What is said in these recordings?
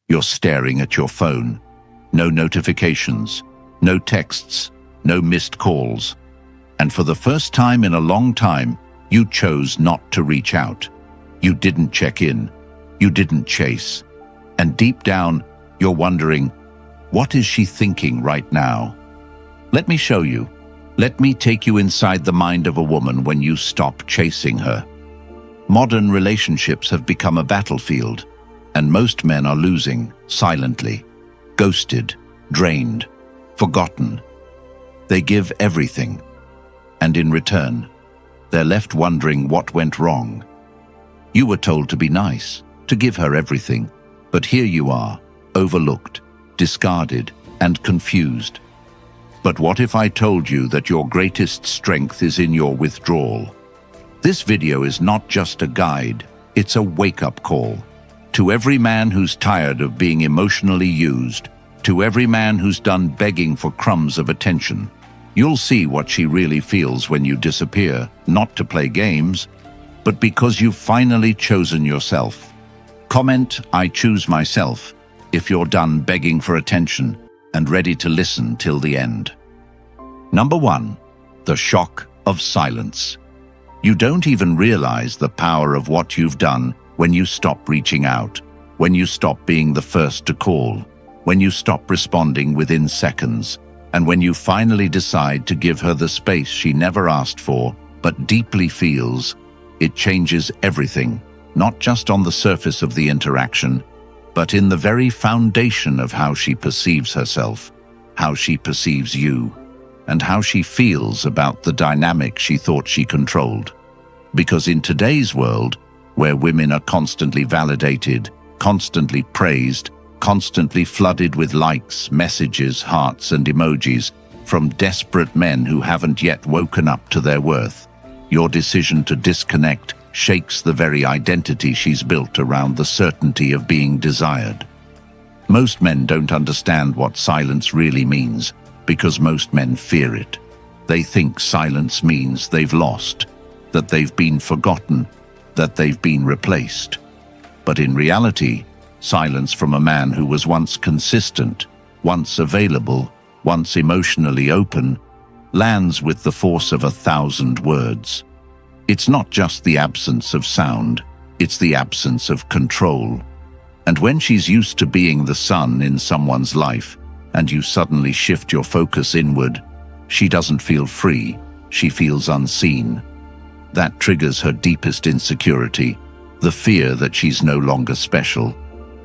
You're staring at your phone. No notifications, no texts, no missed calls. And for the first time in a long time, you chose not to reach out. You didn't check in. You didn't chase. And deep down, you're wondering, what is she thinking right now? Let me show you. Let me take you inside the mind of a woman when you stop chasing her. Modern relationships have become a battlefield, and most men are losing silently, ghosted, drained, forgotten. They give everything, and in return, they're left wondering what went wrong. You were told to be nice, to give her everything, but here you are, overlooked, discarded, and confused. But what if I told you that your greatest strength is in your withdrawal? This video is not just a guide, it's a wake-up call. To every man who's tired of being emotionally used, to every man who's done begging for crumbs of attention, you'll see what she really feels when you disappear, not to play games, but because you've finally chosen yourself. Comment, "I choose myself," if you're done begging for attention and ready to listen till the end. Number 1. The shock of silence. You don't even realize the power of what you've done when you stop reaching out, when you stop being the first to call, when you stop responding within seconds, and when you finally decide to give her the space she never asked for, but deeply feels. It changes everything, not just on the surface of the interaction, but in the very foundation of how she perceives herself, how she perceives you, and how she feels about the dynamic she thought she controlled. Because in today's world, where women are constantly validated, constantly praised, constantly flooded with likes, messages, hearts, and emojis from desperate men who haven't yet woken up to their worth, your decision to disconnect shakes the very identity she's built around the certainty of being desired. Most men don't understand what silence really means, because most men fear it. They think silence means they've lost, that they've been forgotten, that they've been replaced. But in reality, silence from a man who was once consistent, once available, once emotionally open, lands with the force of 1,000 words. It's not just the absence of sound, it's the absence of control. And when she's used to being the sun in someone's life, and you suddenly shift your focus inward, she doesn't feel free, she feels unseen. That triggers her deepest insecurity, the fear that she's no longer special.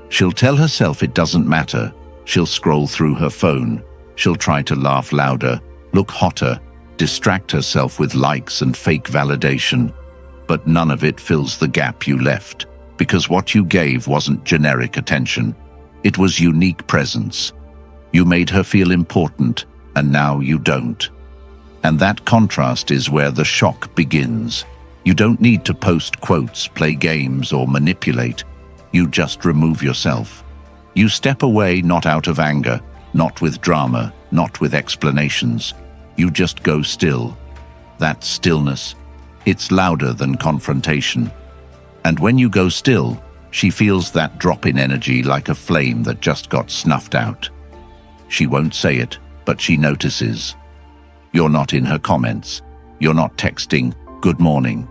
She'll tell herself it doesn't matter, she'll scroll through her phone, she'll try to laugh louder, look hotter, distract herself with likes and fake validation, but none of it fills the gap you left, because what you gave wasn't generic attention, it was unique presence. You made her feel important, and now you don't. And that contrast is where the shock begins. You don't need to post quotes, play games, or manipulate. You just remove yourself. You step away not out of anger, not with drama, not with explanations. You just go still. That stillness, it's louder than confrontation. And when you go still, she feels that drop in energy like a flame that just got snuffed out. She won't say it, but she notices. You're not in her comments. You're not texting, "Good morning."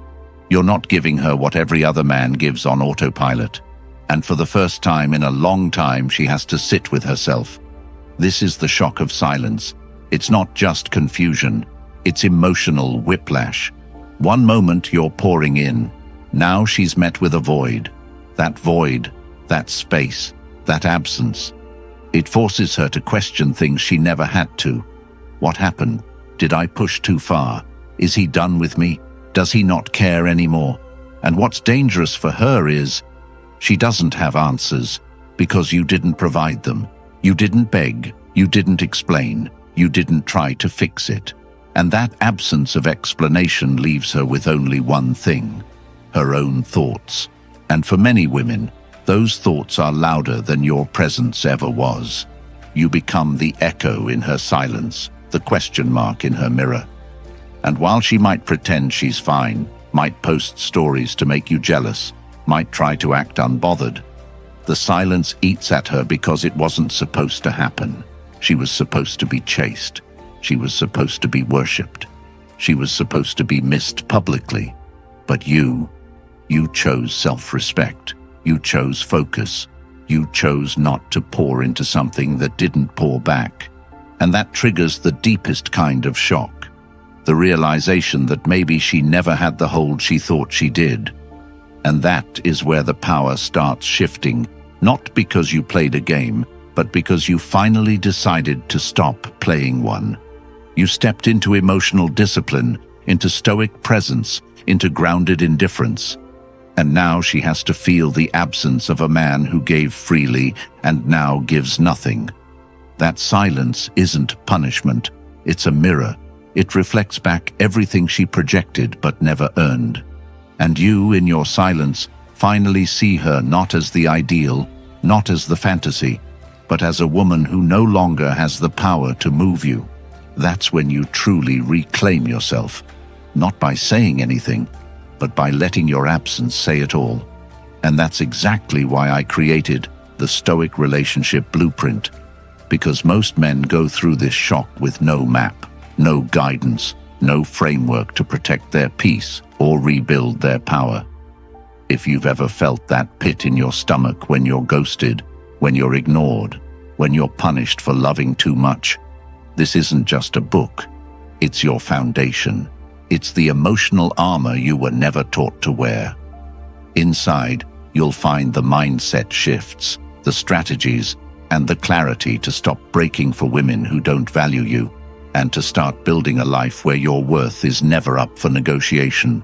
You're not giving her what every other man gives on autopilot. And for the first time in a long time, she has to sit with herself. This is the shock of silence. It's not just confusion, it's emotional whiplash. One moment you're pouring in, now she's met with a void. That void, that space, that absence. It forces her to question things she never had to. What happened? Did I push too far? Is he done with me? Does he not care anymore? And what's dangerous for her is, she doesn't have answers, because you didn't provide them. You didn't beg, you didn't explain, you didn't try to fix it. And that absence of explanation leaves her with only one thing, her own thoughts. And for many women, those thoughts are louder than your presence ever was. You become the echo in her silence, the question mark in her mirror. And while she might pretend she's fine, might post stories to make you jealous, might try to act unbothered, The silence eats at her because it wasn't supposed to happen. She was supposed to be chased. She was supposed to be worshipped. She was supposed to be missed publicly. But you chose self-respect. You chose focus. You chose not to pour into something that didn't pour back. And that triggers the deepest kind of shock. The realization that maybe she never had the hold she thought she did. And that is where the power starts shifting, not because you played a game, but because you finally decided to stop playing one. You stepped into emotional discipline, into stoic presence, into grounded indifference. And now she has to feel the absence of a man who gave freely and now gives nothing. That silence isn't punishment, it's a mirror. It reflects back everything she projected but never earned. And you, in your silence, finally see her not as the ideal, not as the fantasy, but as a woman who no longer has the power to move you. That's when you truly reclaim yourself, not by saying anything, but by letting your absence say it all. And that's exactly why I created the Stoic Relationship Blueprint, because most men go through this shock with no map, no guidance, no framework to protect their peace or rebuild their power. If you've ever felt that pit in your stomach when you're ghosted, when you're ignored, when you're punished for loving too much, this isn't just a book, it's your foundation. It's the emotional armor you were never taught to wear. Inside, you'll find the mindset shifts, the strategies, and the clarity to stop breaking for women who don't value you, and to start building a life where your worth is never up for negotiation.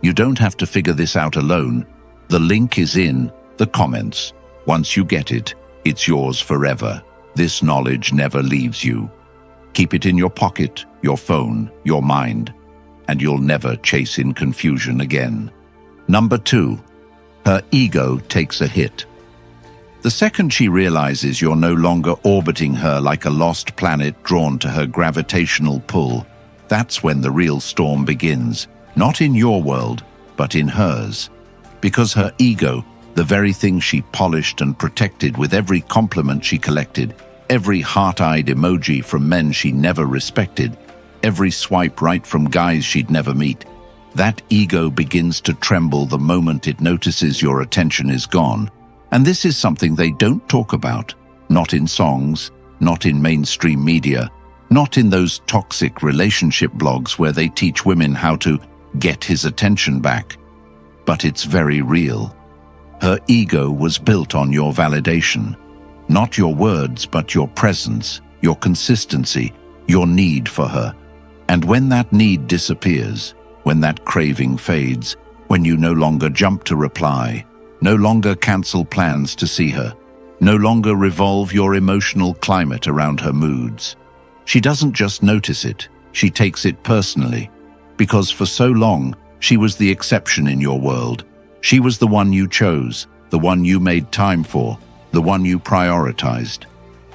You don't have to figure this out alone. The link is in the comments. Once you get it, it's yours forever. This knowledge never leaves you. Keep it in your pocket, your phone, your mind, and you'll never chase in confusion again. Number 2, her ego takes a hit. The second she realizes you're no longer orbiting her like a lost planet drawn to her gravitational pull, that's when the real storm begins. Not in your world, but in hers. Because her ego, the very thing she polished and protected with every compliment she collected, every heart-eyed emoji from men she never respected, every swipe right from guys she'd never meet, that ego begins to tremble the moment it notices your attention is gone. And this is something they don't talk about, not in songs, not in mainstream media, not in those toxic relationship blogs where they teach women how to get his attention back. But it's very real. Her ego was built on your validation, not your words, but your presence, your consistency, your need for her. And when that need disappears, when that craving fades, when you no longer jump to reply, no longer cancel plans to see her, no longer revolve your emotional climate around her moods, she doesn't just notice it, she takes it personally. Because for so long, she was the exception in your world. She was the one you chose, the one you made time for, the one you prioritized.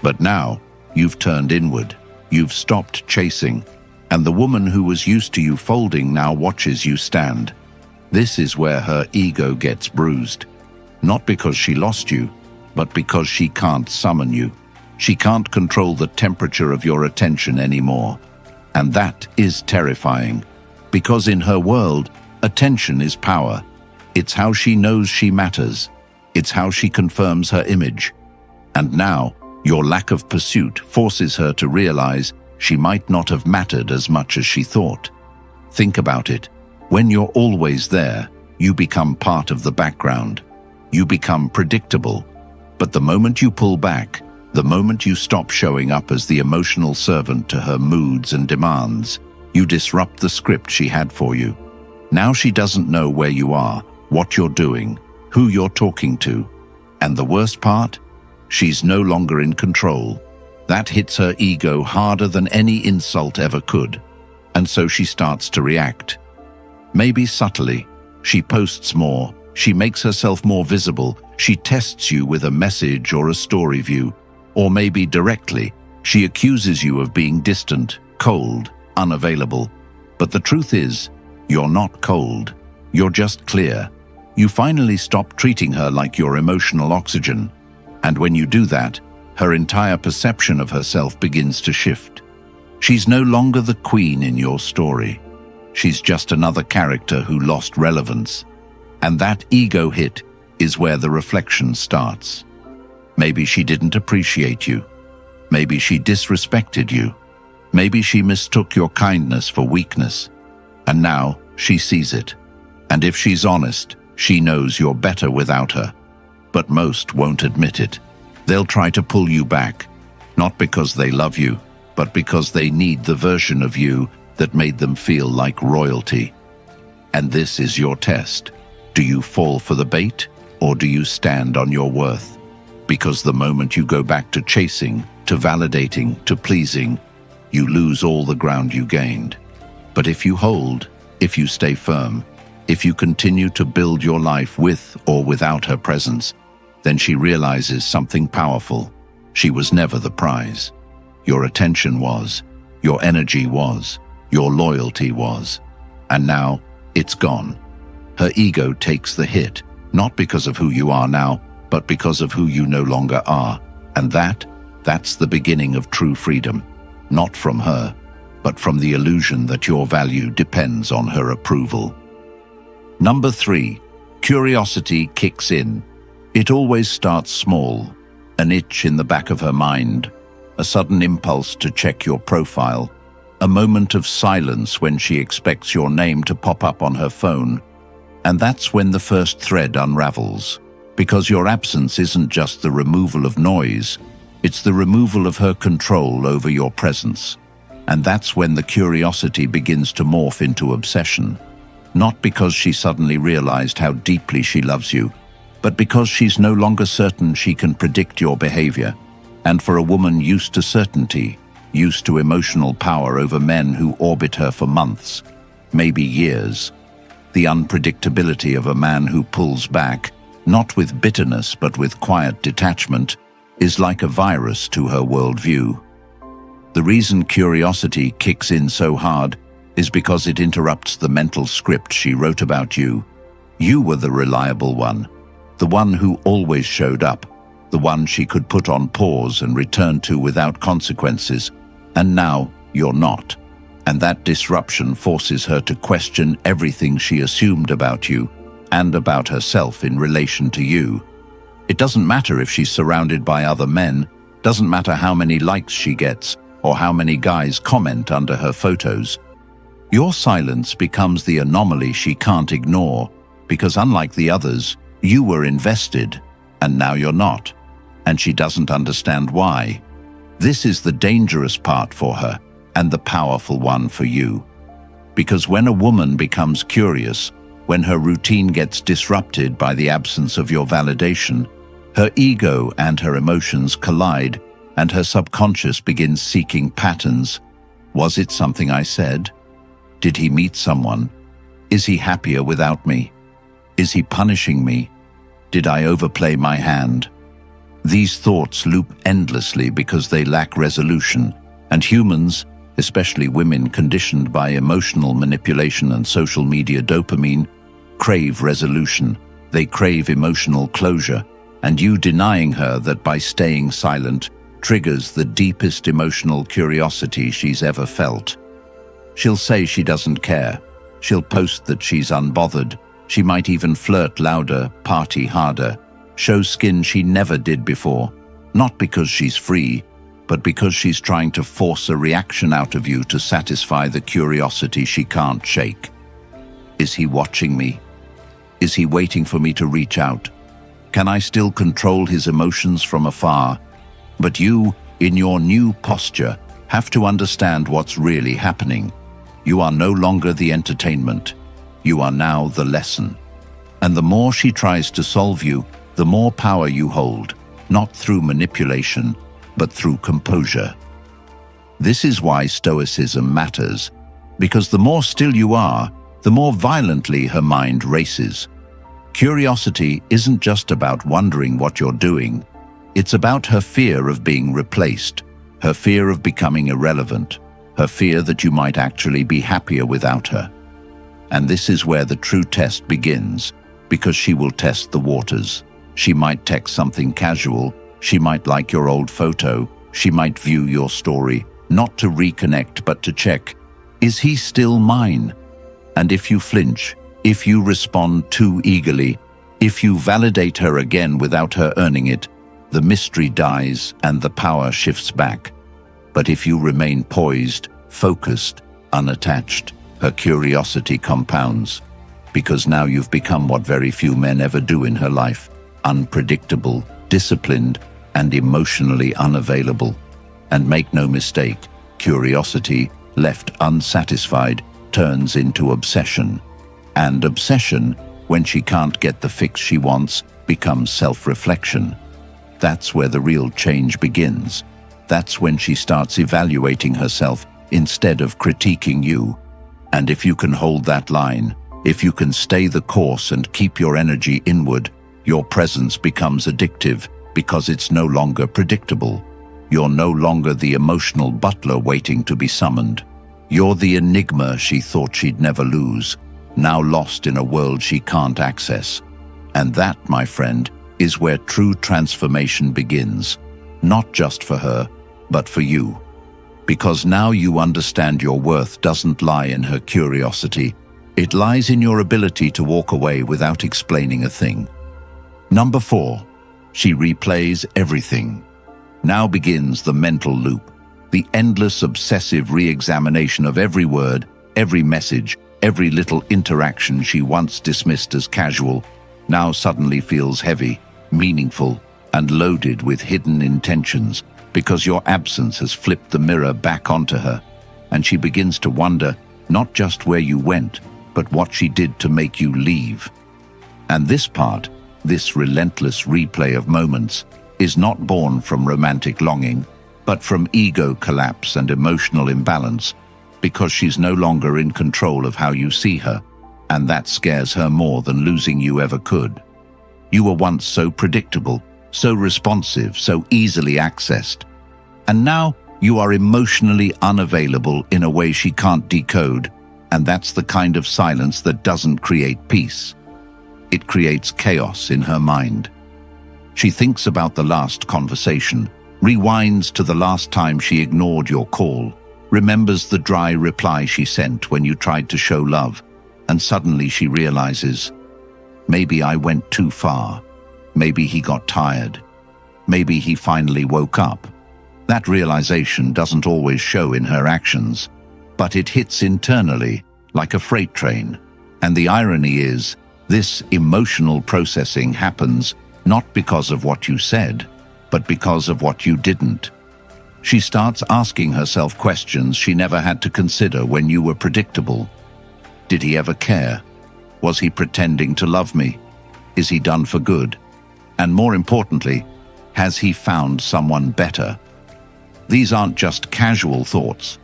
But now, you've turned inward, you've stopped chasing, and the woman who was used to you folding now watches you stand. This is where her ego gets bruised. Not because she lost you, but because she can't summon you. She can't control the temperature of your attention anymore. And that is terrifying. Because in her world, attention is power. It's how she knows she matters. It's how she confirms her image. And now, your lack of pursuit forces her to realize she might not have mattered as much as she thought. Think about it. When you're always there, you become part of the background. You become predictable. But the moment you pull back, the moment you stop showing up as the emotional servant to her moods and demands, you disrupt the script she had for you. Now she doesn't know where you are, what you're doing, who you're talking to. And the worst part? She's no longer in control. That hits her ego harder than any insult ever could. And so she starts to react. Maybe subtly. She posts more. She makes herself more visible. She tests you with a message or a story view. Or maybe directly, she accuses you of being distant, cold, unavailable. But the truth is, you're not cold. You're just clear. You finally stop treating her like your emotional oxygen, and when you do that, her entire perception of herself begins to shift. She's no longer the queen in your story. She's just another character who lost relevance. And that ego hit is where the reflection starts. Maybe she didn't appreciate you. Maybe she disrespected you. Maybe she mistook your kindness for weakness. And now she sees it. And if she's honest, she knows you're better without her. But most won't admit it. They'll try to pull you back, not because they love you, but because they need the version of you that made them feel like royalty. And this is your test. Do you fall for the bait, or do you stand on your worth? Because the moment you go back to chasing, to validating, to pleasing, you lose all the ground you gained. But if you hold, if you stay firm, if you continue to build your life with or without her presence, then she realizes something powerful. She was never the prize. Your attention was, your energy was, your loyalty was. And now, it's gone. Her ego takes the hit, not because of who you are now, but because of who you no longer are. And that's the beginning of true freedom. Not from her, but from the illusion that your value depends on her approval. Number 3, curiosity kicks in. It always starts small, an itch in the back of her mind, a sudden impulse to check your profile, a moment of silence when she expects your name to pop up on her phone. And that's when the first thread unravels, because your absence isn't just the removal of noise, it's the removal of her control over your presence. And that's when the curiosity begins to morph into obsession, not because she suddenly realized how deeply she loves you, but because she's no longer certain she can predict your behavior. And for a woman used to certainty, used to emotional power over men who orbit her for months, maybe years, the unpredictability of a man who pulls back, not with bitterness but with quiet detachment, is like a virus to her worldview. The reason curiosity kicks in so hard is because it interrupts the mental script she wrote about you. You were the reliable one, the one who always showed up, the one she could put on pause and return to without consequences, and now you're not. And that disruption forces her to question everything she assumed about you and about herself in relation to you. It doesn't matter if she's surrounded by other men, doesn't matter how many likes she gets or how many guys comment under her photos. Your silence becomes the anomaly she can't ignore, because unlike the others, you were invested, and now you're not, and she doesn't understand why. This is the dangerous part for her, and the powerful one for you. Because when a woman becomes curious, when her routine gets disrupted by the absence of your validation, her ego and her emotions collide, and her subconscious begins seeking patterns. Was it something I said? Did he meet someone? Is he happier without me? Is he punishing me? Did I overplay my hand? These thoughts loop endlessly because they lack resolution, and humans, especially women conditioned by emotional manipulation and social media dopamine, crave resolution. They crave emotional closure, and you denying her that by staying silent triggers the deepest emotional curiosity she's ever felt. She'll say she doesn't care. She'll post that she's unbothered. She might even flirt louder, party harder, show skin she never did before, not because she's free, but because she's trying to force a reaction out of you to satisfy the curiosity she can't shake. Is he watching me? Is he waiting for me to reach out? Can I still control his emotions from afar? But you, in your new posture, have to understand what's really happening. You are no longer the entertainment. You are now the lesson. And the more she tries to solve you, the more power you hold, not through manipulation, but through composure. This is why Stoicism matters, because the more still you are, the more violently her mind races. Curiosity isn't just about wondering what you're doing. It's about her fear of being replaced, her fear of becoming irrelevant, her fear that you might actually be happier without her. And this is where the true test begins, because she will test the waters. She might text something casual, she might like your old photo, she might view your story, not to reconnect but to check, is he still mine? And if you flinch, if you respond too eagerly, if you validate her again without her earning it, the mystery dies and the power shifts back. But if you remain poised, focused, unattached, her curiosity compounds, because now you've become what very few men ever do in her life, unpredictable, disciplined, and emotionally unavailable. And make no mistake, curiosity, left unsatisfied, turns into obsession. And obsession, when she can't get the fix she wants, becomes self-reflection. That's where the real change begins. That's when she starts evaluating herself instead of critiquing you. And if you can hold that line, if you can stay the course and keep your energy inward, your presence becomes addictive because it's no longer predictable. You're no longer the emotional butler waiting to be summoned. You're the enigma she thought she'd never lose, now lost in a world she can't access. And that, my friend, is where true transformation begins, not just for her, but for you. Because now you understand your worth doesn't lie in her curiosity, it lies in your ability to walk away without explaining a thing. Number 4, she replays everything. Now begins the mental loop, the endless obsessive re-examination of every word, every message, every little interaction she once dismissed as casual, now suddenly feels heavy, meaningful, and loaded with hidden intentions, because your absence has flipped the mirror back onto her, and she begins to wonder not just where you went, but what she did to make you leave. And this part, this relentless replay of moments, is not born from romantic longing, but from ego collapse and emotional imbalance, because she's no longer in control of how you see her, and that scares her more than losing you ever could. You were once so predictable, so responsive, so easily accessed, and now you are emotionally unavailable in a way she can't decode, and that's the kind of silence that doesn't create peace. It creates chaos in her mind. She thinks about the last conversation, rewinds to the last time she ignored your call, remembers the dry reply she sent when you tried to show love, and suddenly she realizes, maybe I went too far. Maybe he got tired. Maybe he finally woke up. That realization doesn't always show in her actions, but it hits internally, like a freight train. And the irony is, this emotional processing happens not because of what you said, but because of what you didn't. She starts asking herself questions she never had to consider when you were predictable. Did he ever care? Was he pretending to love me? Is he done for good? And more importantly, has he found someone better? These aren't just casual thoughts.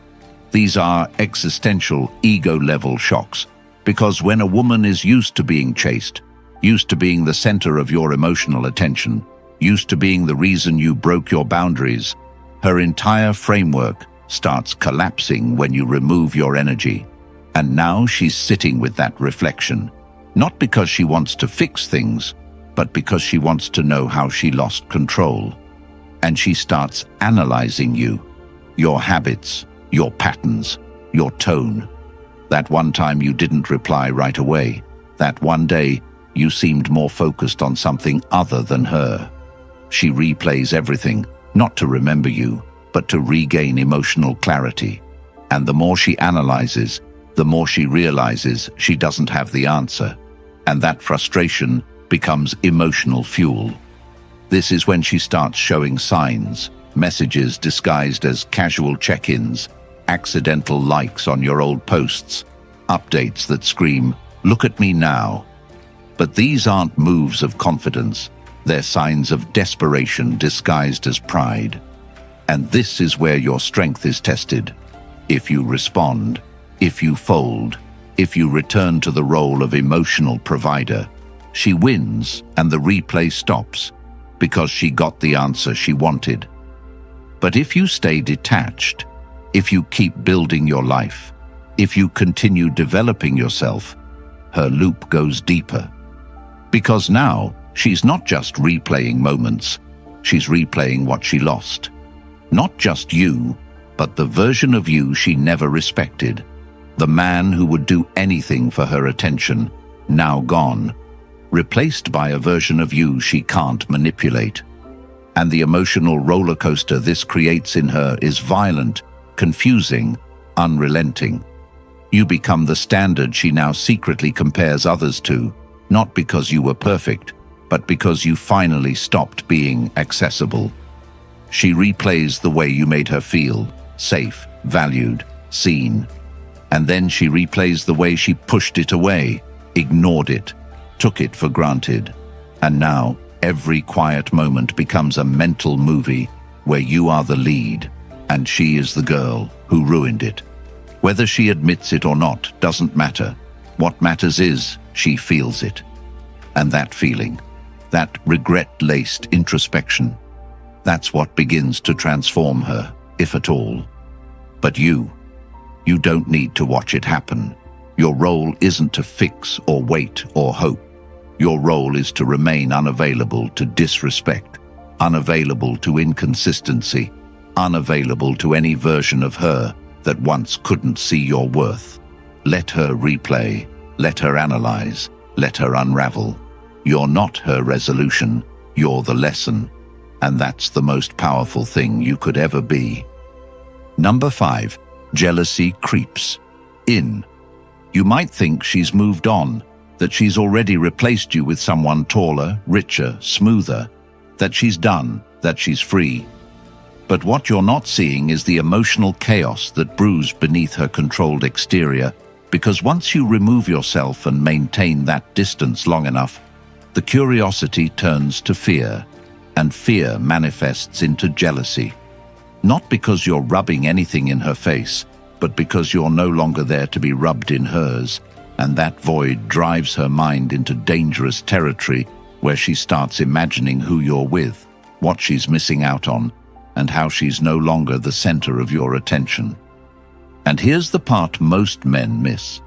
These are existential, ego-level shocks, because when a woman is used to being chased, used to being the center of your emotional attention, used to being the reason you broke your boundaries, her entire framework starts collapsing when you remove your energy. And now she's sitting with that reflection, not because she wants to fix things, but because she wants to know how she lost control. And she starts analyzing you, your habits, your patterns, your tone. That one time you didn't reply right away. That one day you seemed more focused on something other than her. She replays everything, not to remember you, but to regain emotional clarity. And the more she analyzes, the more she realizes she doesn't have the answer. And that frustration becomes emotional fuel. This is when she starts showing signs, messages disguised as casual check-ins, accidental likes on your old posts, updates that scream, "Look at me now." But these aren't moves of confidence. They're signs of desperation disguised as pride. And this is where your strength is tested. If you respond, if you fold, if you return to the role of emotional provider, she wins and the replay stops, because she got the answer she wanted. But if you stay detached, if you keep building your life, if you continue developing yourself, her loop goes deeper. Because now, she's not just replaying moments, she's replaying what she lost. Not just you, but the version of you she never respected. The man who would do anything for her attention, now gone, replaced by a version of you she can't manipulate. And the emotional roller coaster this creates in her is violent, confusing, unrelenting. You become the standard she now secretly compares others to, not because you were perfect, but because you finally stopped being accessible. She replays the way you made her feel, safe, valued, seen. And then she replays the way she pushed it away, ignored it, took it for granted. And now, every quiet moment becomes a mental movie where you are the lead, and she is the girl who ruined it. Whether she admits it or not doesn't matter. What matters is she feels it. And that feeling, that regret-laced introspection, that's what begins to transform her, if at all. But you don't need to watch it happen. Your role isn't to fix or wait or hope. Your role is to remain unavailable to disrespect, unavailable to inconsistency, unavailable to any version of her that once couldn't see your worth. Let her replay, let her analyze, let her unravel. You're not her resolution, you're the lesson. And that's the most powerful thing you could ever be. Number 5. Jealousy creeps in. You might think she's moved on, that she's already replaced you with someone taller, richer, smoother, that she's done, that she's free. But what you're not seeing is the emotional chaos that brews beneath her controlled exterior, because once you remove yourself and maintain that distance long enough, the curiosity turns to fear, and fear manifests into jealousy. Not because you're rubbing anything in her face, but because you're no longer there to be rubbed in hers, and that void drives her mind into dangerous territory where she starts imagining who you're with, what she's missing out on, and how she's no longer the center of your attention. And here's the part most men miss.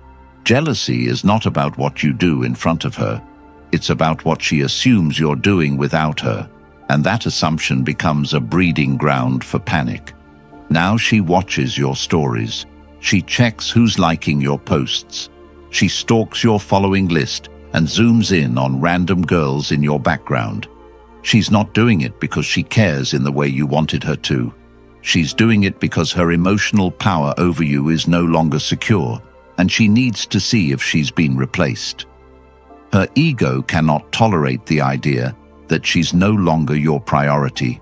Jealousy is not about what you do in front of her. It's about what she assumes you're doing without her. And that assumption becomes a breeding ground for panic. Now she watches your stories. She checks who's liking your posts. She stalks your following list and zooms in on random girls in your background. She's not doing it because she cares in the way you wanted her to. She's doing it because her emotional power over you is no longer secure, and she needs to see if she's been replaced. Her ego cannot tolerate the idea that she's no longer your priority,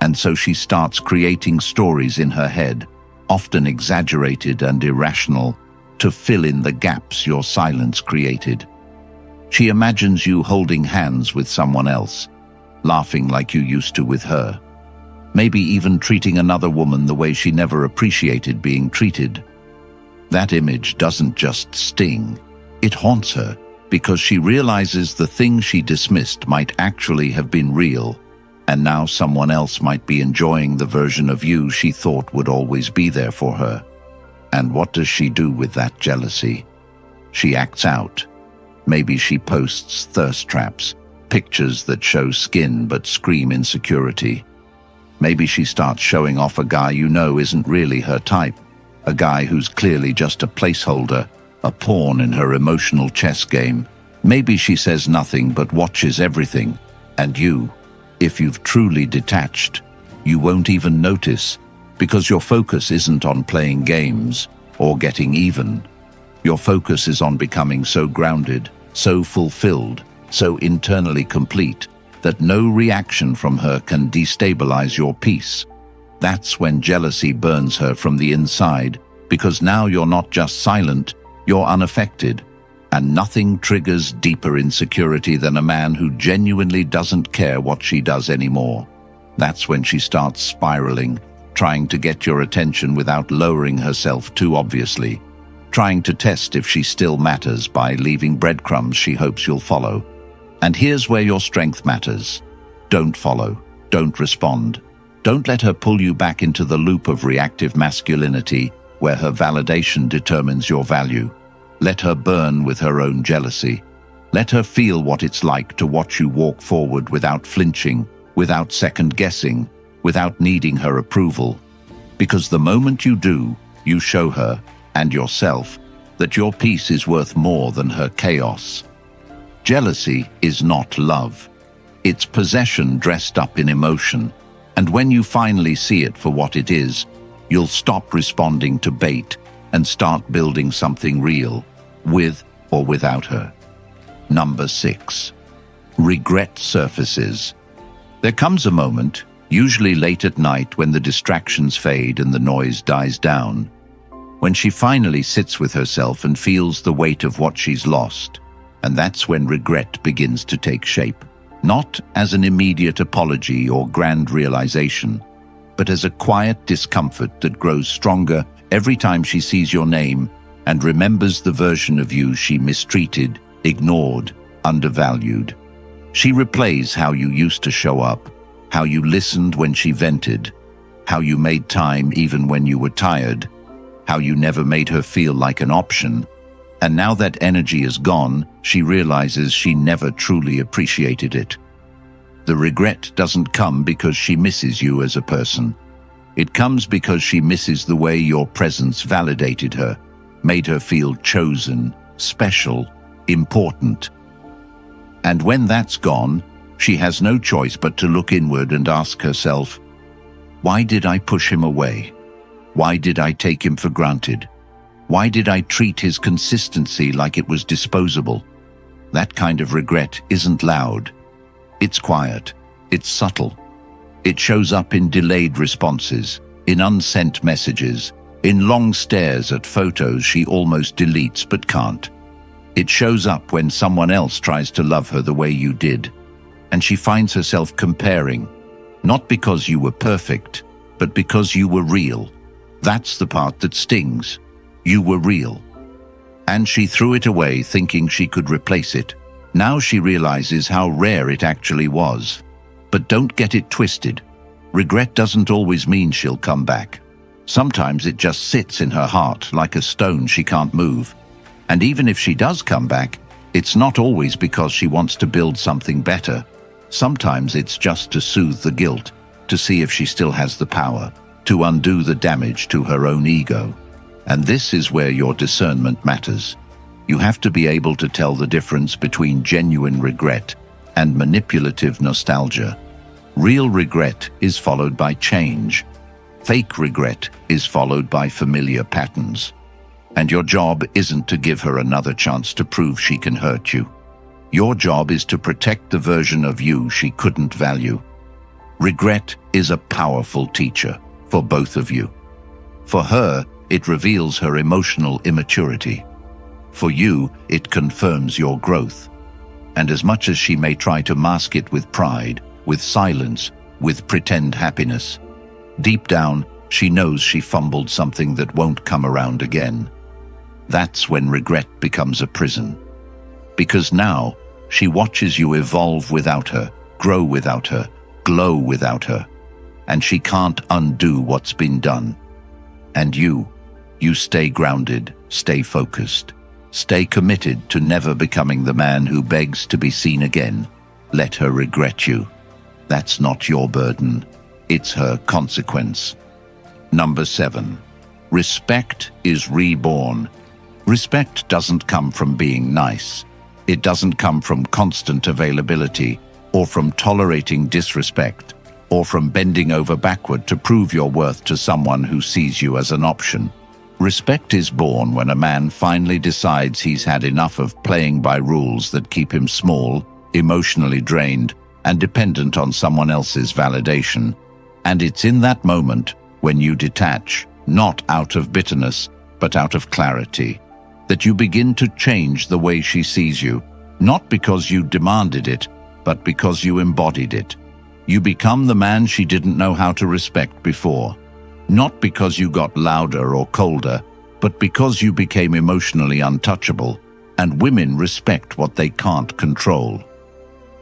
and so she starts creating stories in her head, often exaggerated and irrational, to fill in the gaps your silence created. She imagines you holding hands with someone else, laughing like you used to with her, maybe even treating another woman the way she never appreciated being treated. That image doesn't just sting, it haunts her, because she realizes the thing she dismissed might actually have been real, and now someone else might be enjoying the version of you she thought would always be there for her. And what does she do with that jealousy? She acts out. Maybe she posts thirst traps, pictures that show skin but scream insecurity. Maybe she starts showing off a guy you know isn't really her type, a guy who's clearly just a placeholder, a pawn in her emotional chess game. Maybe she says nothing but watches everything, and you, if you've truly detached, you won't even notice, because your focus isn't on playing games or getting even. Your focus is on becoming so grounded, so fulfilled, so internally complete, that no reaction from her can destabilize your peace. That's when jealousy burns her from the inside, because now you're not just silent, you're unaffected, and nothing triggers deeper insecurity than a man who genuinely doesn't care what she does anymore. That's when she starts spiraling, trying to get your attention without lowering herself too obviously, trying to test if she still matters by leaving breadcrumbs she hopes you'll follow. And here's where your strength matters. Don't follow, don't respond. Don't let her pull you back into the loop of reactive masculinity where her validation determines your value. Let her burn with her own jealousy. Let her feel what it's like to watch you walk forward without flinching, without second-guessing, without needing her approval. Because the moment you do, you show her, and yourself, that your peace is worth more than her chaos. Jealousy is not love. It's possession dressed up in emotion, and when you finally see it for what it is, you'll stop responding to bait and start building something real, with or without her. Number 6. Regret surfaces. There comes a moment, usually late at night when the distractions fade and the noise dies down, when she finally sits with herself and feels the weight of what she's lost, and that's when regret begins to take shape, not as an immediate apology or grand realization, but as a quiet discomfort that grows stronger every time she sees your name and remembers the version of you she mistreated, ignored, undervalued. She replays how you used to show up, how you listened when she vented, how you made time even when you were tired, how you never made her feel like an option. And now that energy is gone, she realizes she never truly appreciated it. The regret doesn't come because she misses you as a person. It comes because she misses the way your presence validated her, made her feel chosen, special, important. And when that's gone, she has no choice but to look inward and ask herself, why did I push him away? Why did I take him for granted? Why did I treat his consistency like it was disposable? That kind of regret isn't loud. It's quiet. It's subtle. It shows up in delayed responses, in unsent messages, in long stares at photos she almost deletes but can't. It shows up when someone else tries to love her the way you did, and she finds herself comparing, not because you were perfect, but because you were real. That's the part that stings. You were real. And she threw it away thinking she could replace it. Now she realizes how rare it actually was. But don't get it twisted. Regret doesn't always mean she'll come back. Sometimes it just sits in her heart like a stone she can't move. And even if she does come back, it's not always because she wants to build something better. Sometimes it's just to soothe the guilt, to see if she still has the power, to undo the damage to her own ego. And this is where your discernment matters. You have to be able to tell the difference between genuine regret and manipulative nostalgia. Real regret is followed by change. Fake regret is followed by familiar patterns. And your job isn't to give her another chance to prove she can hurt you. Your job is to protect the version of you she couldn't value. Regret is a powerful teacher for both of you. For her, it reveals her emotional immaturity. For you, it confirms your growth. And as much as she may try to mask it with pride, with silence, with pretend happiness, deep down, she knows she fumbled something that won't come around again. That's when regret becomes a prison. Because now, she watches you evolve without her, grow without her, glow without her, and she can't undo what's been done. And you stay grounded, stay focused, stay committed to never becoming the man who begs to be seen again. Let her regret you. That's not your burden. It's her consequence. Number 7. Respect is reborn. Respect doesn't come from being nice. It doesn't come from constant availability, or from tolerating disrespect, or from bending over backward to prove your worth to someone who sees you as an option. Respect is born when a man finally decides he's had enough of playing by rules that keep him small, emotionally drained, and dependent on someone else's validation. And it's in that moment, when you detach, not out of bitterness, but out of clarity, that you begin to change the way she sees you, not because you demanded it, but because you embodied it. You become the man she didn't know how to respect before, not because you got louder or colder, but because you became emotionally untouchable, and women respect what they can't control.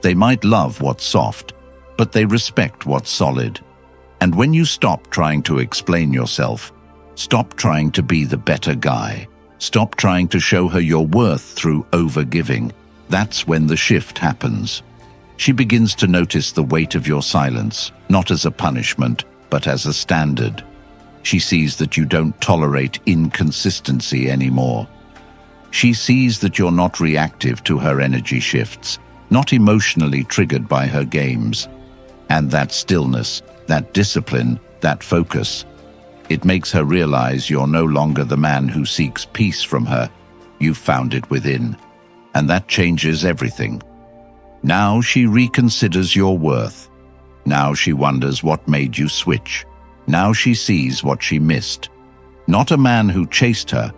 They might love what's soft, but they respect what's solid. And when you stop trying to explain yourself, stop trying to be the better guy, stop trying to show her your worth through overgiving, That's when the shift happens. She begins to notice the weight of your silence, not as a punishment, but as a standard. She sees that you don't tolerate inconsistency anymore. She sees that you're not reactive to her energy shifts, not emotionally triggered by her games. And that stillness, that discipline, that focus, it makes her realize you're no longer the man who seeks peace from her. You've found it within. And that changes everything. Now she reconsiders your worth. Now she wonders what made you switch. Now she sees what she missed. Not a man who chased her,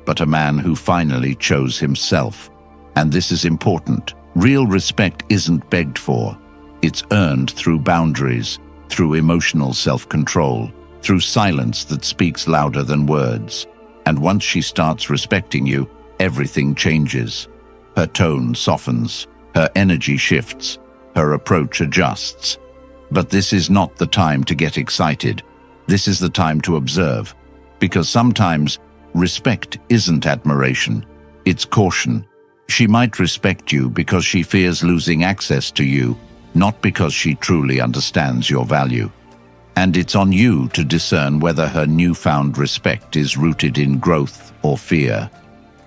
but a man who finally chose himself. And this is important. Real respect isn't begged for. It's earned through boundaries, through emotional self-control, through silence that speaks louder than words. And once she starts respecting you, everything changes. Her tone softens, her energy shifts, her approach adjusts. But this is not the time to get excited. This is the time to observe. Because sometimes respect isn't admiration, it's caution. She might respect you because she fears losing access to you, not because she truly understands your value. And it's on you to discern whether her newfound respect is rooted in growth or fear.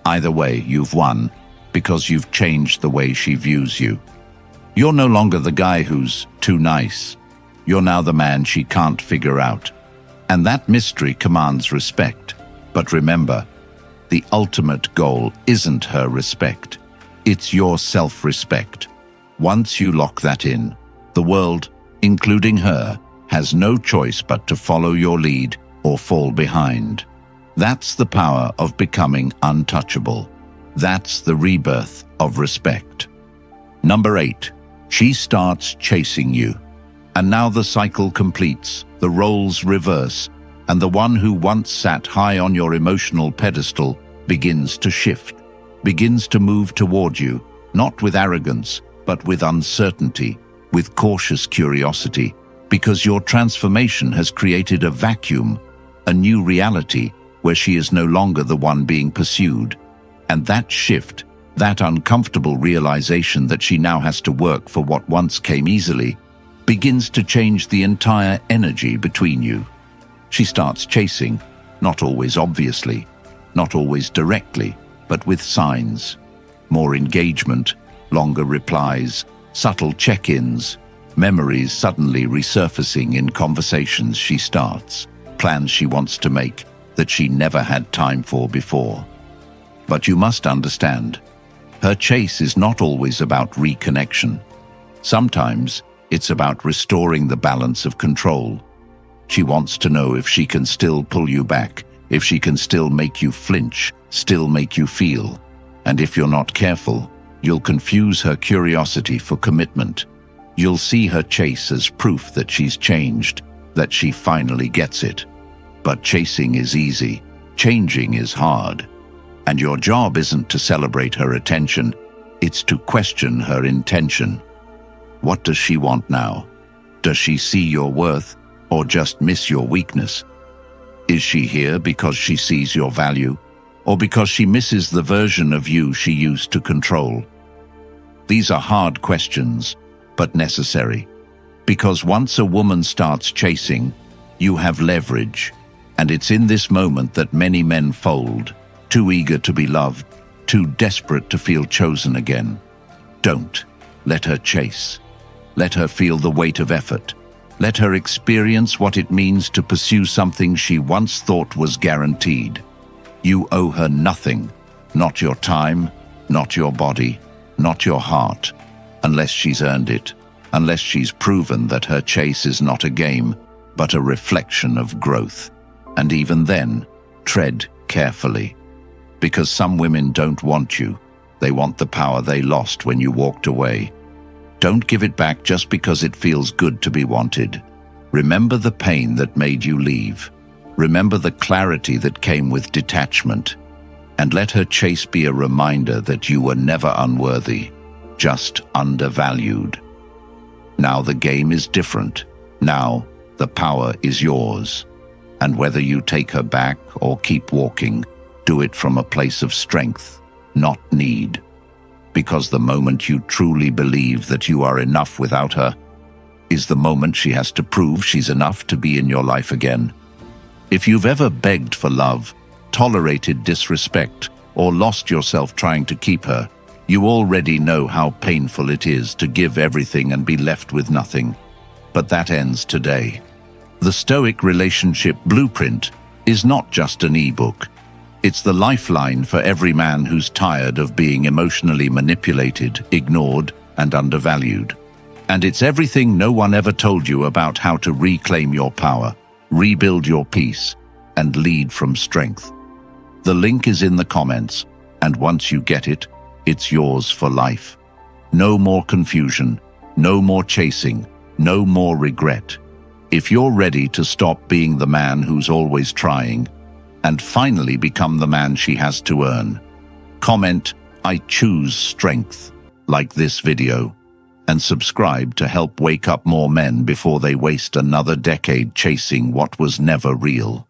Either way, you've won, because you've changed the way she views you. You're no longer the guy who's too nice. You're now the man she can't figure out. And that mystery commands respect. But remember, the ultimate goal isn't her respect. It's your self-respect. Once you lock that in, the world, including her, has no choice but to follow your lead or fall behind. That's the power of becoming untouchable. That's the rebirth of respect. Number 8, she starts chasing you. And now the cycle completes, the roles reverse, and the one who once sat high on your emotional pedestal begins to shift, begins to move toward you, not with arrogance, but with uncertainty, with cautious curiosity, because your transformation has created a vacuum, a new reality where she is no longer the one being pursued. And that shift, that uncomfortable realization that she now has to work for what once came easily, begins to change the entire energy between you. She starts chasing, not always obviously, not always directly, but with signs. More engagement, longer replies, subtle check-ins, memories suddenly resurfacing in conversations she starts, plans she wants to make that she never had time for before. But you must understand, her chase is not always about reconnection. Sometimes it's about restoring the balance of control. She wants to know if she can still pull you back, if she can still make you flinch, still make you feel. And if you're not careful, you'll confuse her curiosity for commitment. You'll see her chase as proof that she's changed, that she finally gets it. But chasing is easy, changing is hard. And your job isn't to celebrate her attention, it's to question her intention. What does she want now? Does she see your worth, or just miss your weakness? Is she here because she sees your value, or because she misses the version of you she used to control? These are hard questions, but necessary. Because once a woman starts chasing, you have leverage, and it's in this moment that many men fold, too eager to be loved, too desperate to feel chosen again. Don't let her chase. Let her feel the weight of effort. Let her experience what it means to pursue something she once thought was guaranteed. You owe her nothing, not your time, not your body, not your heart, unless she's earned it, unless she's proven that her chase is not a game, but a reflection of growth. And even then, tread carefully. Because some women don't want you. They want the power they lost when you walked away. Don't give it back just because it feels good to be wanted. Remember the pain that made you leave. Remember the clarity that came with detachment. And let her chase be a reminder that you were never unworthy, just undervalued. Now the game is different. Now the power is yours. And whether you take her back or keep walking, do it from a place of strength, not need. because the moment you truly believe that you are enough without her is the moment she has to prove she's enough to be in your life again. If you've ever begged for love, tolerated disrespect, or lost yourself trying to keep her, you already know how painful it is to give everything and be left with nothing. But that ends today. The Stoic Relationship Blueprint is not just an ebook. It's the lifeline for every man who's tired of being emotionally manipulated, ignored, and undervalued. And it's everything no one ever told you about how to reclaim your power, rebuild your peace, and lead from strength. The link is in the comments, and once you get it, it's yours for life. No more confusion, no more chasing, no more regret. If you're ready to stop being the man who's always trying, and finally become the man she has to earn, comment, "I choose strength," like this video, and subscribe to help wake up more men before they waste another decade chasing what was never real.